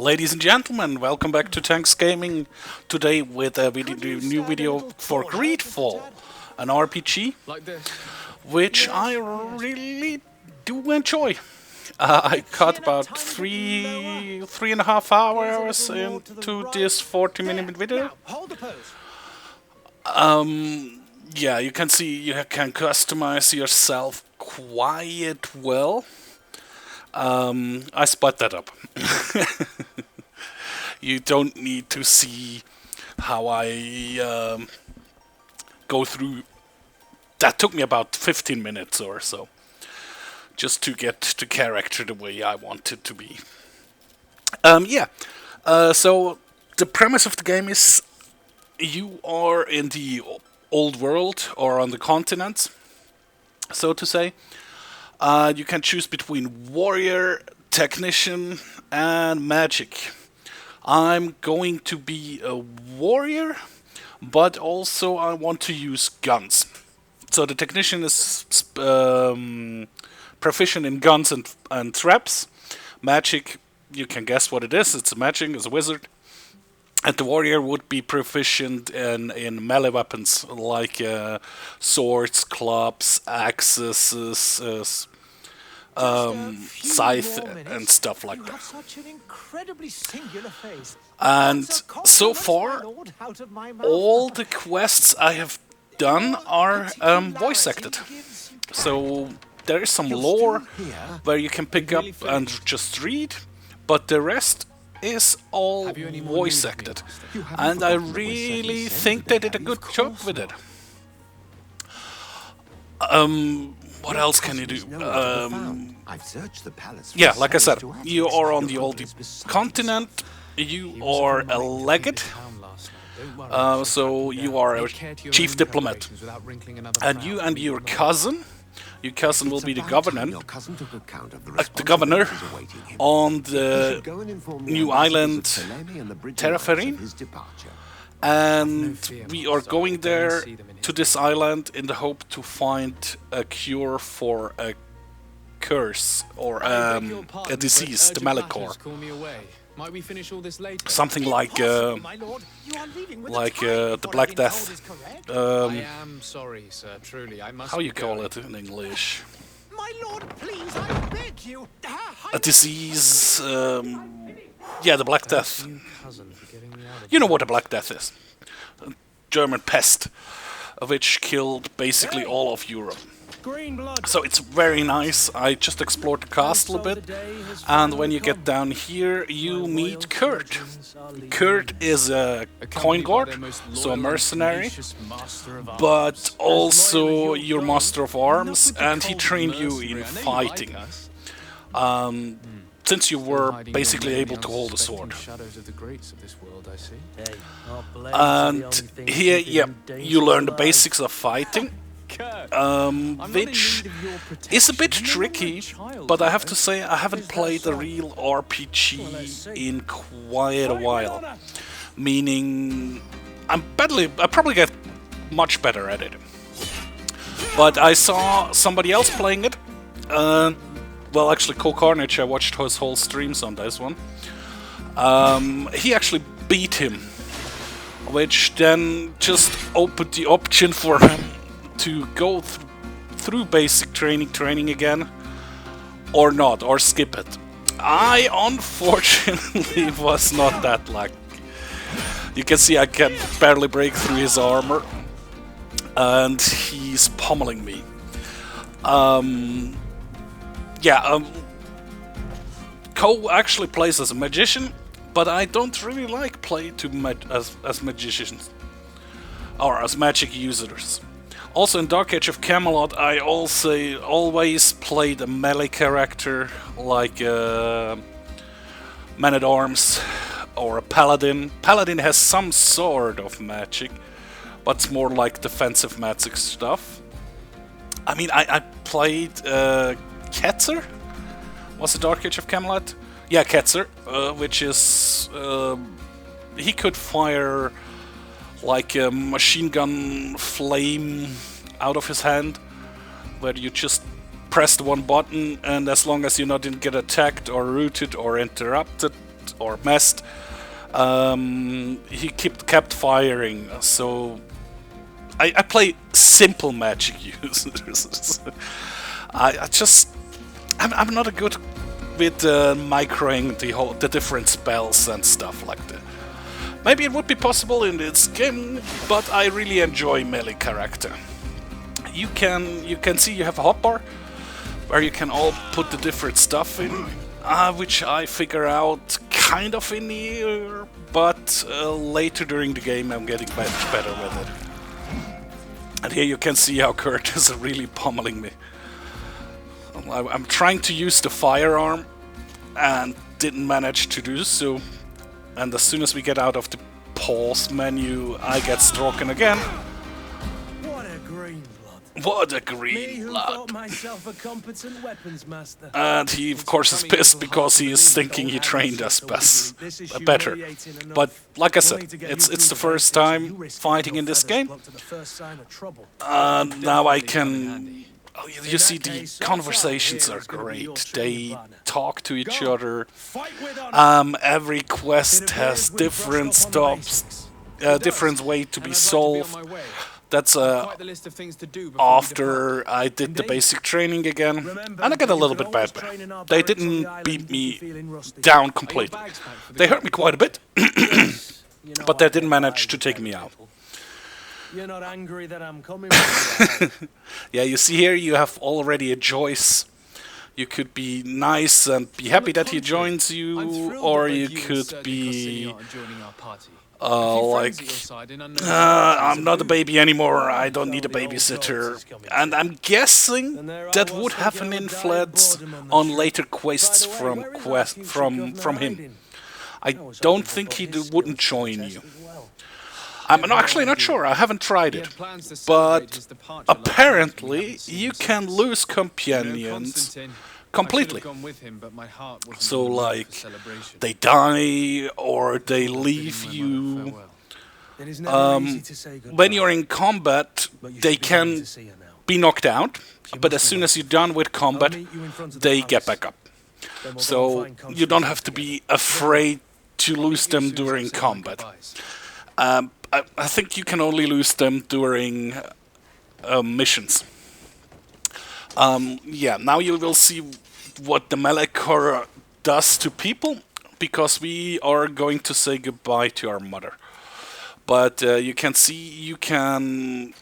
Ladies and gentlemen, welcome back to Tanks Gaming. Today with a new video for GreedFall, an RPG, which I really do enjoy. I cut about three and a half hours into this 40-minute video. Yeah, you can see you can customize yourself quite well. I split that up. You don't need to see how I go through. That took me about 15 minutes or so, just to get the character the way I want it to be. So the premise of the game is you are in the old world or on the continent, so to say. You can choose between warrior, technician, and magic. I'm going to be a warrior, but also I want to use guns. So the technician is proficient in guns and traps. Magic, you can guess what it is. It's a magic, it's a wizard. And the warrior would be proficient in melee weapons like swords, clubs, axes, scythe and stuff like that. And so far, all the quests I have done are voice acted. So there is some lore where you can pick up and just read, but the rest is all voice acted. And I really think they did a good job with it. What else can you do? Yeah, like I said, you are on the old continent. You are a legate, so you are a chief diplomat, and you and your cousin will be the governor on the new island Terraferine. And we are going there to this island in the hope to find a cure for a curse or a disease, the Malachor. Something like the Black Death. I am sorry, sir. Truly, I must. How you call it in English? My lord, please, I beg you. A disease. Yeah, the Black Death. You know what a Black Death is? A German pest, which killed basically all of Europe. So it's very nice. I just explored the castle a bit, and when you get down here, you meet Kurt. Kurt is a coin guard, so a mercenary, but also your master of arms, and he trained you in fighting. Since you were basically able to hold a sword. And here, yeah, you learn the basics of fighting, which is a bit tricky, but I have to say I haven't played a real RPG in quite a while. Meaning, I probably get much better at it. But I saw somebody else playing it. Well, actually, Carnage, I watched his whole streams on this one. He actually beat him, which then just opened the option for him to go through basic training again, or not, or skip it. I unfortunately was not that lucky. You can see I can barely break through his armor, and he's pummeling me. Ko actually plays as a magician, but I don't really like play as magicians or as magic users. Also in Dark Age of Camelot, I also always played a melee character like Man-at-Arms or a Paladin. Paladin has some sort of magic, but it's more like defensive magic stuff. I mean, I played Ketzer? Was it Dark Age of Camelot? Yeah, Ketzer, which is... he could fire like a machine gun flame out of his hand, where you just press the one button, and as long as you didn't get attacked or rooted or interrupted, or messed, he kept firing. So I play simple magic users. I'm not a good with microing the different spells and stuff like that. Maybe it would be possible in this game, but I really enjoy melee character. You can see you have a hotbar where you can all put the different stuff in, which I figure out kind of in here, but later during the game I'm getting much better with it. And here you can see how Kurt is really pummeling me. I'm trying to use the firearm and didn't manage to do so. And as soon as we get out of the pause menu, I get stroken again. What a green blood. What a Me green who blood. thought myself a competent weapons master. And he, of course, is pissed because he is thinking he trained us better. But like I said, it's the first time fighting in this game. And now I can... You see, the conversations are great. They talk to each other. Every quest has different stops, different way to be solved. That's after I did the basic training again, and I got a little bit better. They didn't beat me down completely. They hurt me quite a bit, but they didn't manage to take me out. You're not angry that I'm coming with you. Yeah, you see here you have already a choice. You could be nice and be happy that he joins you, or you could be like, I'm not a baby anymore, I don't need a babysitter. And I'm guessing that would have an influence on later quests from him. I don't think he wouldn't join you. I'm actually not sure, I haven't tried it, but apparently you can lose companions completely. So like, they die or they leave you. When you're in combat, they can be knocked out, but as soon as you're done with combat, they get back up. So you don't have to be afraid to lose them during combat. I think you can only lose them during missions. Yeah, now you will see what the melee core does to people, because we are going to say goodbye to our mother. But you can see you can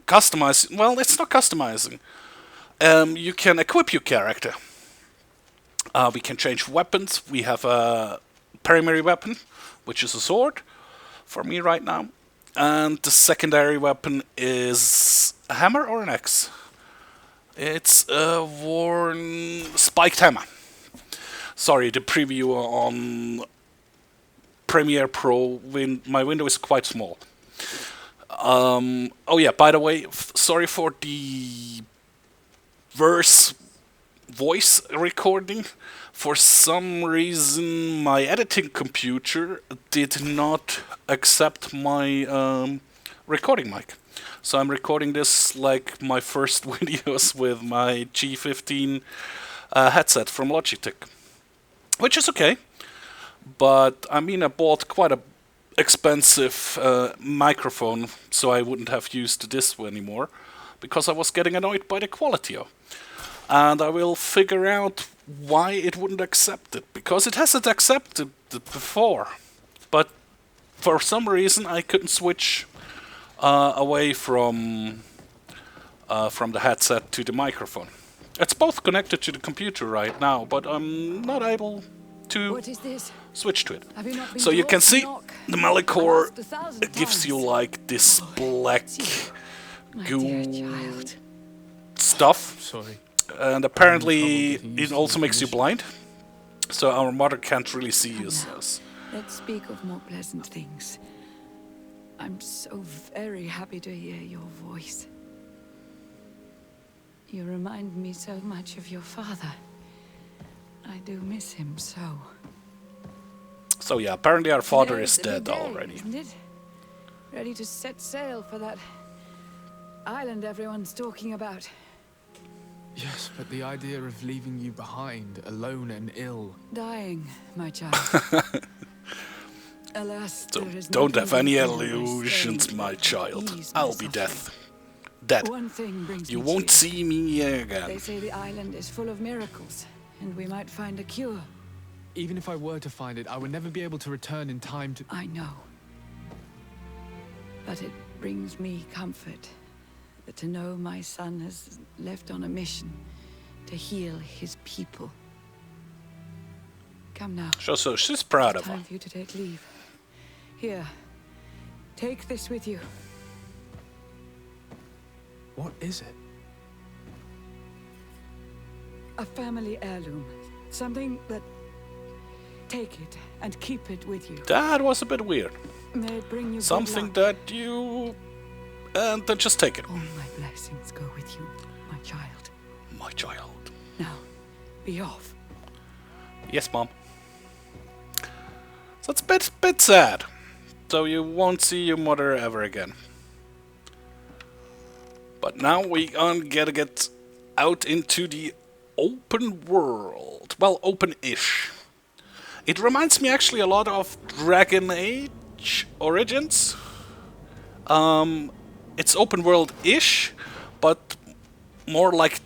customize. Well, it's not customizing. You can equip your character. We can change weapons. We have a primary weapon, which is a sword for me right now, and the secondary weapon is a hammer or an axe. It's a worn spiked hammer. Sorry, the preview on Premiere Pro, my window is quite small. Oh yeah, by the way, sorry for the voice recording. For some reason, my editing computer did not accept my recording mic. So I'm recording this like my first videos with my G15 headset from Logitech. Which is okay. But I mean, I bought quite a expensive microphone, so I wouldn't have used this anymore, because I was getting annoyed by the quality of. And I will figure out why it wouldn't accept it, because it hasn't accepted it before. But for some reason I couldn't switch away from the headset to the microphone. It's both connected to the computer right now, but I'm not able to switch to it. So you can see the melee core gives you like this black goo stuff. Sorry. And apparently it also makes you blind, so our mother can't really see us. Let's speak of more pleasant things. I'm so very happy to hear your voice. You remind me so much of your father. I do miss him so. So yeah, apparently our father Today's is the big dead day, already. Isn't it? Ready to set sail for that island everyone's talking about. Yes, but the idea of leaving you behind, alone and ill. Dying, my child. Alas, So there is don't nothing have any you can do by illusions, staying my to child. ease my I'll be suffering. dead. One thing brings You me won't cheer. see me They again. say the island is full of miracles, and we might find a cure. Even if I were to find it, I would never be able to return in time to... I know. But it brings me comfort to know my son has left on a mission to heal his people. Come now. So she's proud It's of her. time for you to take leave. Here, take this with you. What is it? A family heirloom. Something that... Take it and keep it with you. That was a bit weird. May it bring you Something good luck. that you... And then just take it. All my blessings go with you, my child. My child. Now, be off. Yes, Mom. So it's a bit sad. So you won't see your mother ever again. But now we gotta get out into the open world. Well, open-ish. It reminds me actually a lot of Dragon Age Origins. It's open world-ish, but more like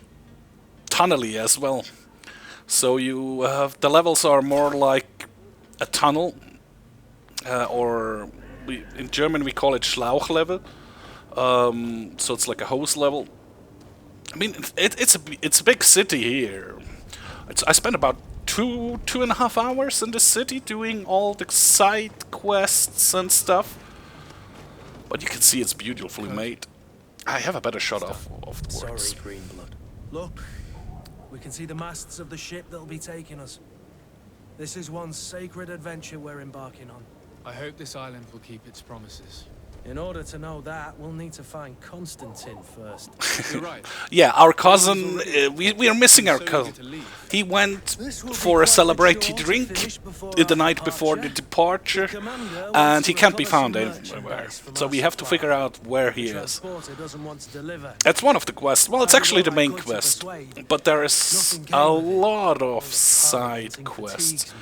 tunnely as well. So you have the levels are more like a tunnel, or in German we call it Schlauch level. So it's like a hose level. I mean, it's a big city here. I spent about two and a half hours in the city doing all the side quests and stuff. But you can see it's beautifully made. I have a better shot of the Sorry, works. Greenblood. Look, we can see the masts of the ship that'll be taking us. This is one sacred adventure we're embarking on. I hope this island will keep its promises. In order to know that, we'll need to find Constantine first. You're right. Yeah, our cousin, we are missing our So eager cousin. to leave. He went This will be for a quite the celebratory chore to drink finish before the our night before the departure. departure, Commander and wants he to can't be recover found some anywhere. merchandise from So our we have to supply. figure out where he The is. transporter doesn't want to deliver. That's one of the quests. Well, it's I did actually the all I main could to quest, persuade. but there is Nothing came a of it. lot All of the side targeting quests. fatigues me.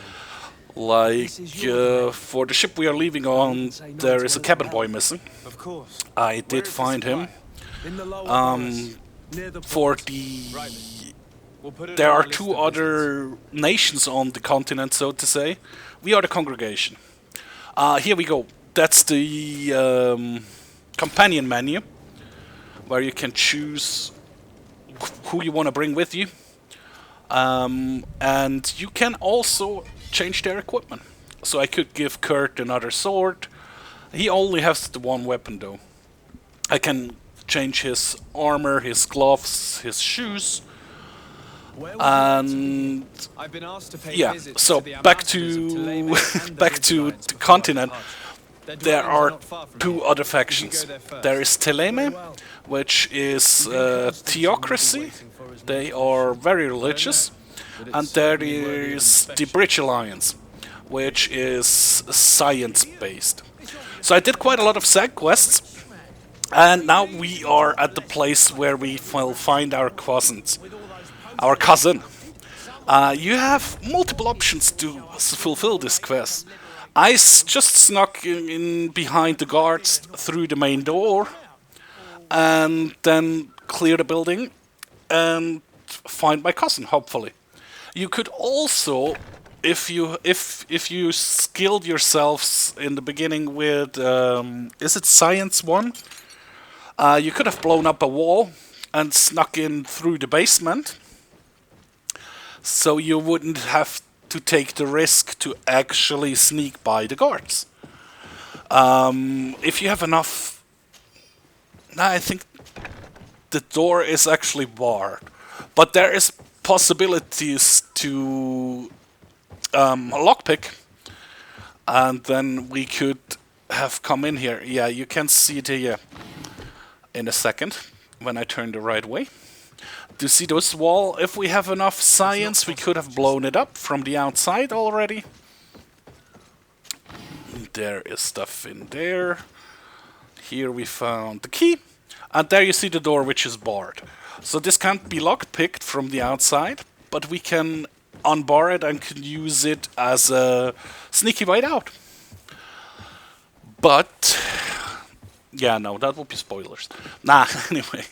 Like, This is your domain. for the ship we are leaving on, Say no there to is a anything cabin else. boy missing. Of course. I did find him. In the lower Um, Boris, near the For port. the... We'll put it There on are our list two of visits. other nations on the continent, so to say. We are the congregation. Here we go. That's the companion menu, where you can choose who you want to bring with you. And you can also change their equipment. So I could give Kurt another sword. He only has the one weapon though. I can change his armor, his gloves, his shoes. Where would you like to And I've been asked to pay yeah, visits so to the back ambassadors of Ptolemy to and back their to alliance the before continent. our departure. Their There dwellings are not far from two here. other We should factions. go there first. There is Teleme, well. which is You think Constantine will be theocracy. waiting for us They now? are very religious. But And it's there certainly worthy of is the inspection. Bridge Alliance, which is science-based. So I did quite a lot of side quests, and now we are at the place where we will find our cousins, our cousin. You have multiple options to fulfill this quest. I just snuck in behind the guards through the main door, and then clear the building and find my cousin, hopefully. You could also, if you skilled yourselves in the beginning with, is it Science 1? You could have blown up a wall and snuck in through the basement, so you wouldn't have to take the risk to actually sneak by the guards. If you have enough... I think the door is actually barred, but there is possibilities to lockpick, and then we could have come in here. Yeah, you can see it here in a second when I turn the right way. Do you see this wall? If we have enough science, we could have blown it up from the outside already. There is stuff in there. Here we found the key. And there you see the door, which is barred. So this can't be lockpicked from the outside, but we can unbar it and can use it as a sneaky way out. But yeah, no, that would be spoilers. Nah, anyway.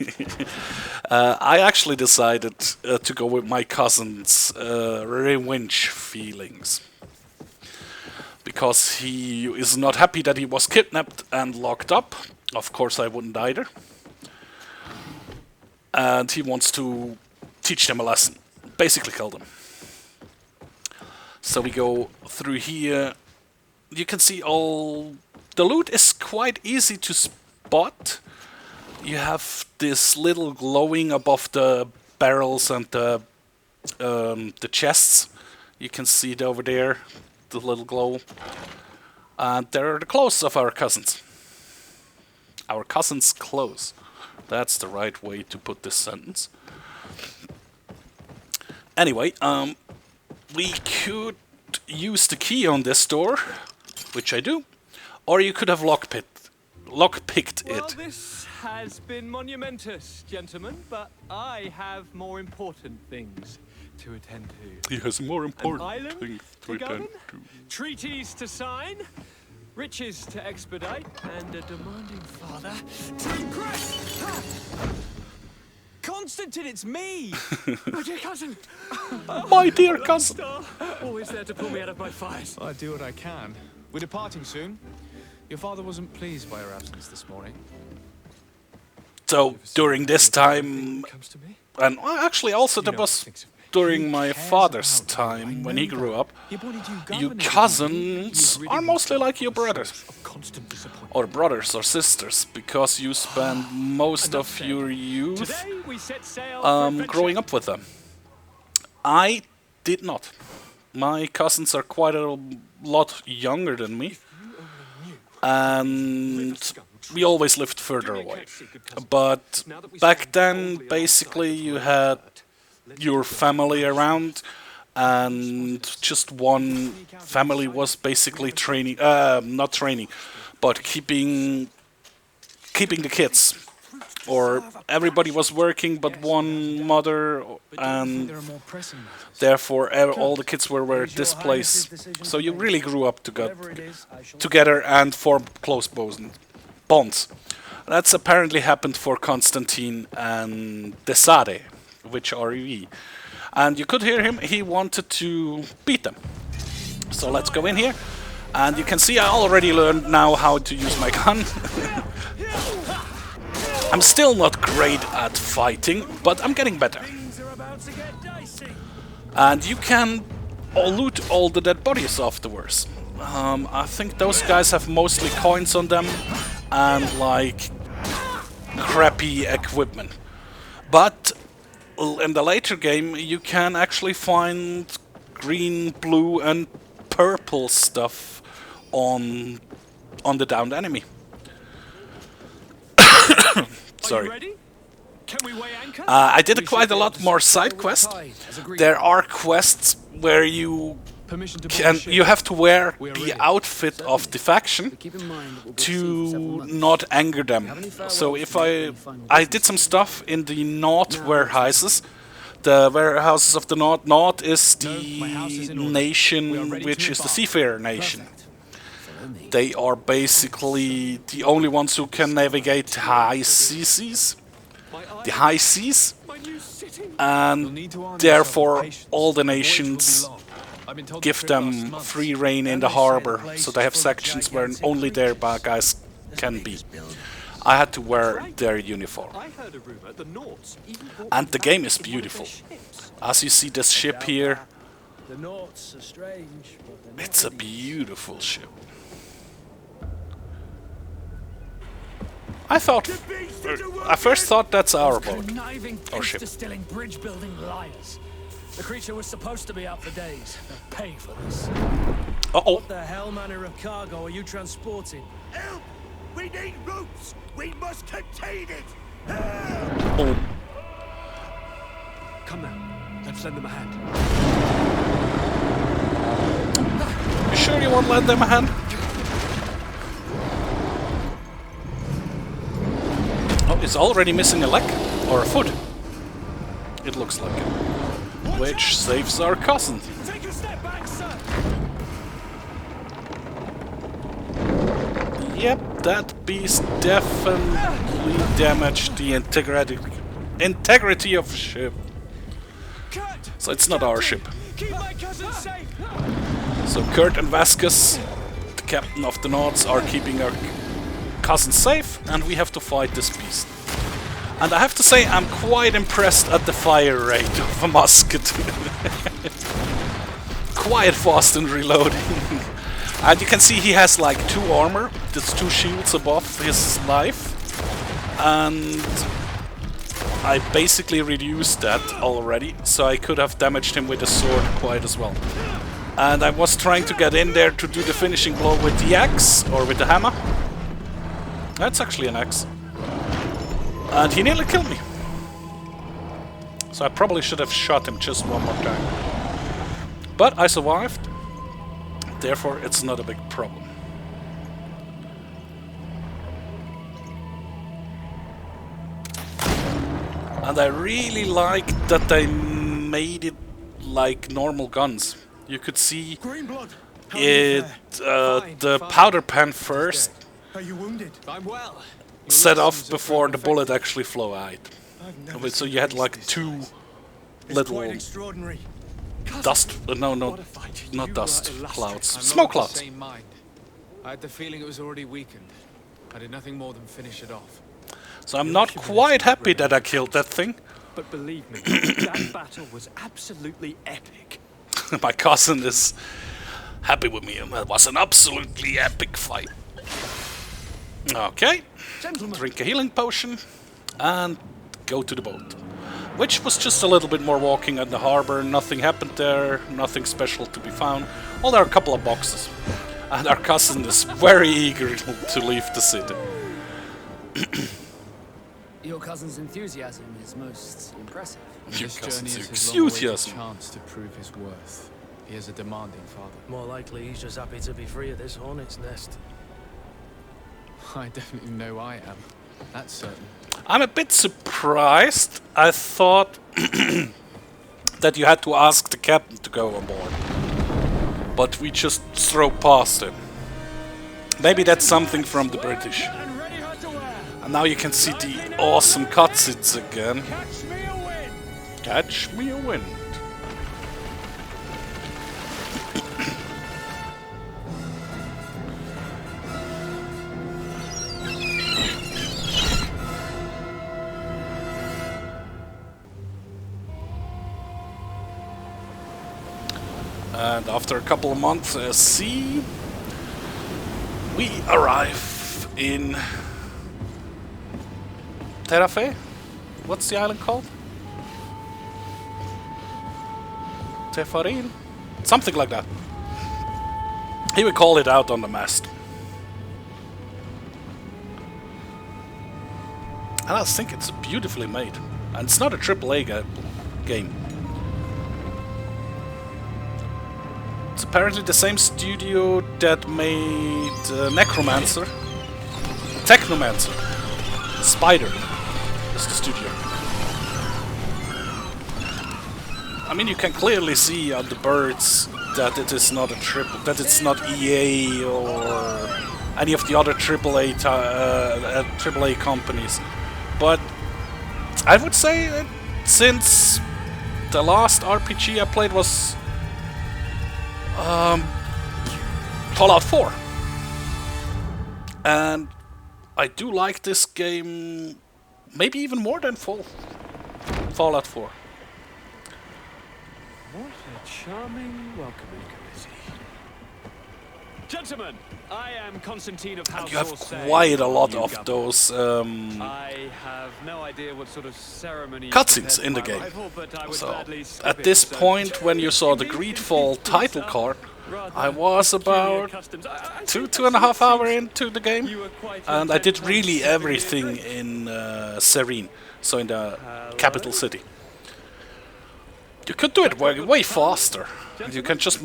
I actually decided to go with my cousin's revenge feelings. Because he is not happy that he was kidnapped and locked up. Of course I wouldn't either. And he wants to teach them a lesson. Basically kill them. So we go through here. You can see all... The loot is quite easy to spot. You have this little glowing above the barrels and the chests. You can see it over there, the little glow. And there are the clothes of our cousins. Our cousins' clothes. That's the right way to put this sentence. Anyway, we could use the key on this door, which I do, or you could have lockpicked Well, it. this has been monumentous, gentlemen, but I have more important things to attend to. He has more An important island things to to govern, attend to. treaties to sign, riches to expedite, and a demanding father to impress. Ha! Constantine, it's me! My dear cousin! My dear cousin! Star, always there to pull me out of my fires. I do what I can. We're departing soon. Your father wasn't pleased by your absence this morning. So, during this time, Comes to me. and well, actually also there was during my father's time, when he grew up, you cousins are mostly like your brothers. Constant disappointment. Or brothers or sisters, because you spend most of your youth Today we set sail for adventure. growing up with them. I did not. My cousins are quite a lot younger than me, and we always lived further away. But back then, basically, you had your family around, and just one family was basically training, not training, but keeping the kids. Or everybody was working but one mother, and There are more pressing matters. therefore all the kids were at this place. So you really grew up together and formed close bonds. That's apparently happened for Constantine and Desade, which are EV. And you could hear him, he wanted to beat them. So let's go in here. And you can see I already learned now how to use my gun. I'm still not great at fighting, but I'm getting better. Things are about to get dicey. And you can loot all the dead bodies afterwards. I think those guys have mostly coins on them and like crappy equipment. But in the later game you can actually find green, blue and purple stuff on the downed enemy. Are you Sorry. ready? Can we weigh anchor? I did quite a lot more side quests. There are quests where you Permission to can board you have to wear We are the ready. outfit of the faction Keep in mind that we'll be to at sea for several months. not anger them. So if I did some stuff in the North warehouses. The warehouses of the North. North is my house is the in order. We are nation ready which to is the embark. seafarer nation. Follow me. They are basically the only ones who can navigate high seas, My eye, the high seas, my new city. and Need to arm therefore yourself with patience. all the The voyage will be nations long. I've been told give the trip lasts them months. free reign in the harbor, so they have sections where only their guys can be. I had to wear their uniform. I heard a rumor the Nords even bought And the game is one of their beautiful. ships. As you see this ship here, The Norts are strange, but they're not it's a idiots. beautiful ship. I thought, I first thought that's our boat. Conniving, Or ship. distilling, bridge-building liars. The creature was supposed to be out for days. They'll pay for this. Uh-oh. What the hell manner of cargo are you transporting? Help! We need ropes! We must contain it! Oh. Come now, let's lend them a hand. You sure you won't lend them a hand? Oh, is already missing a leg or a foot. It looks like it. Which saves our cousin. Take a step back, sir. Yep, that beast definitely damaged the integrity of the ship. Kurt, So it's not our ship. keep my cousin safe. So Kurt and Vasquez, the captain of the Nauts, are keeping our cousin safe, and we have to fight this beast. And I have to say, I'm quite impressed at the fire rate of a musket. Quite fast in reloading. And you can see he has like 2 armor, that's 2 shields above his life. And I basically reduced that already, so I could have damaged him with a sword quite as well. And I was trying to get in there to do the finishing blow with the axe, or with the hammer. That's actually an axe. And he nearly killed me. So I probably should have shot him just one more time. But I survived. Therefore, it's not a big problem. And I really like that they made it like normal guns. You could see it, the powder pen first Are you wounded? I'm well. set off before the bullet actually flew out. So you had like 2 little Quite extraordinary. dust, no, What a fight. not You dust, were illustrious. clouds, I'm smoke not of the clouds. same mind. I had the feeling it was already weakened. I did nothing more than finish it off. So I'm not quite happy that I killed that thing. But believe me, that battle was absolutely epic. My cousin is happy with me. It was an absolutely epic fight. Okay, drink a healing potion and go to the boat. Which was just a little bit more walking at the harbor. Nothing happened there, nothing special to be found. Well, there are a couple of boxes. And our cousin is very eager to leave the city. Your cousin's enthusiasm is most impressive. Your This journey cousin's is his long-awaited enthusiasm. chance to prove his worth. He is a demanding father. More likely he's just happy to be free of this hornet's nest. I definitely know I am. That's certain. I'm a bit surprised. I thought that you had to ask the captain to go on board. But we just throw past him. Maybe that's something from the British. And ready her to wear. And now you can see the awesome cutscenes again. Catch me a win. Catch me a wind. And after a couple of months at sea, we arrive in Terrafe? What's the island called? Tefarin? Something like that. He would call it out on the mast. And I think it's beautifully made. And it's not a AAA game. It's apparently the same studio that made Necromancer. Technomancer. Spider is the studio. I mean, you can clearly see on the birds that it is not a triple, that it's not EA or any of the other AAA companies. But I would say that since the last RPG I played was Fallout 4, and I do like this game maybe even more than Fallout 4. What a charming welcoming committee. Gentlemen, I am Constantine of House You have Orsay. quite a lot You of govern. those I have no idea what sort of ceremony cutscenes prepared in the my game. arrival, but I would So gladly skip at it, this so- point, when you saw the GreedFall title card, I was about two and a half hours into the game, and I did really everything in Serene, so in the capital city. You could do it way faster. You can just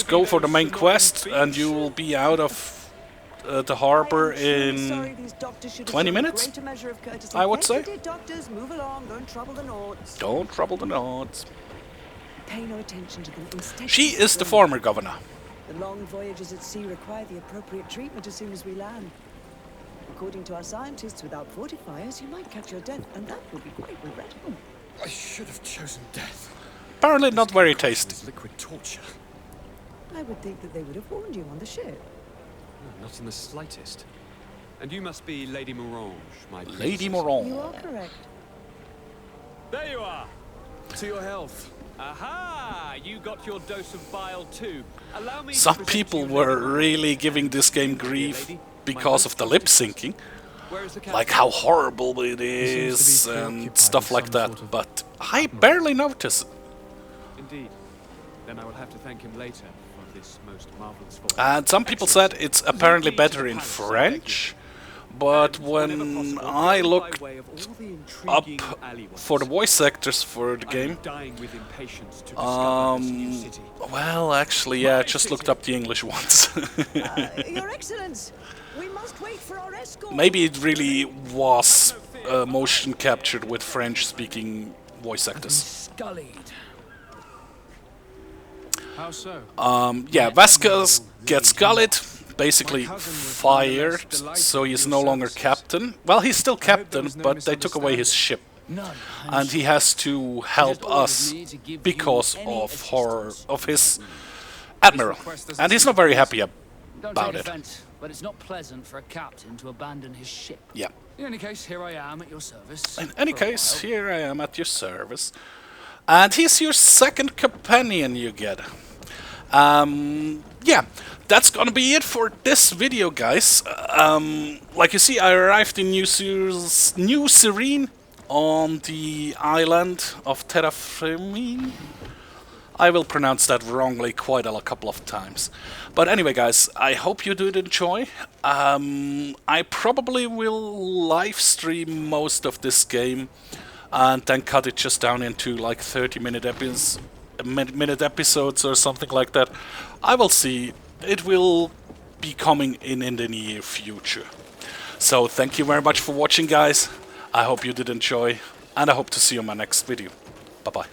go for the main quest, and you will be out of the harbor in 20 minutes, I would say. Doctors, move along, don't trouble the Nords. Don't trouble the Nords. Pay no attention to them. Instead, She is the former governor. the long voyages at sea require the appropriate treatment as soon as we land. According to our scientists, without fortifiers, you might catch your death, and that would be quite regrettable. I should have chosen death. Apparently not very tasty. Liquid torture. I would think that they would have warned you on the ship. No, not in the slightest. And you must be Lady Morange, my Lady princess. You Morange. are correct. There you are. To your health. Aha! You got your dose of bile too. Allow me to Some present people you were Lady really Morange. giving this game Dear grief lady, because my of the most lip trusted syncing. Where is the captain? Like how horrible it seems to be is and preoccupied stuff with like some that, sort of but I barely notice it. Indeed. Then I will have to thank him later for this most marvelous voyage. And some people said it's apparently better in French, but when I looked up for the voice actors for the game, well, actually, yeah, I just looked up the English ones. Your Excellence, we must wait for our escort. Maybe it really was motion captured with French-speaking voice actors. Scullied. How so? Yeah, Vasquez gets gullied, basically fired, so he's no longer captain. Well, he's still captain, but they took away his ship. None. And he has to help us because of his admiral. And he's not very happy Don't about take it. offense, but it's not pleasant for a captain to abandon his ship. Yeah. In any case, here I am at your service. In any for a case, while. here I am at your service. And he's your second companion you get. Yeah, that's gonna be it for this video, guys. Like you see, I arrived in New Serene on the island of Terraforming. I will pronounce that wrongly quite a couple of times. But anyway, guys, I hope you did enjoy. I probably will live stream most of this game and then cut it just down into like 30-minute episodes or something like that. I will see. It will be coming in the near future. So thank you very much for watching, guys. I hope you did enjoy, and I hope to see you in my next video. Bye-bye.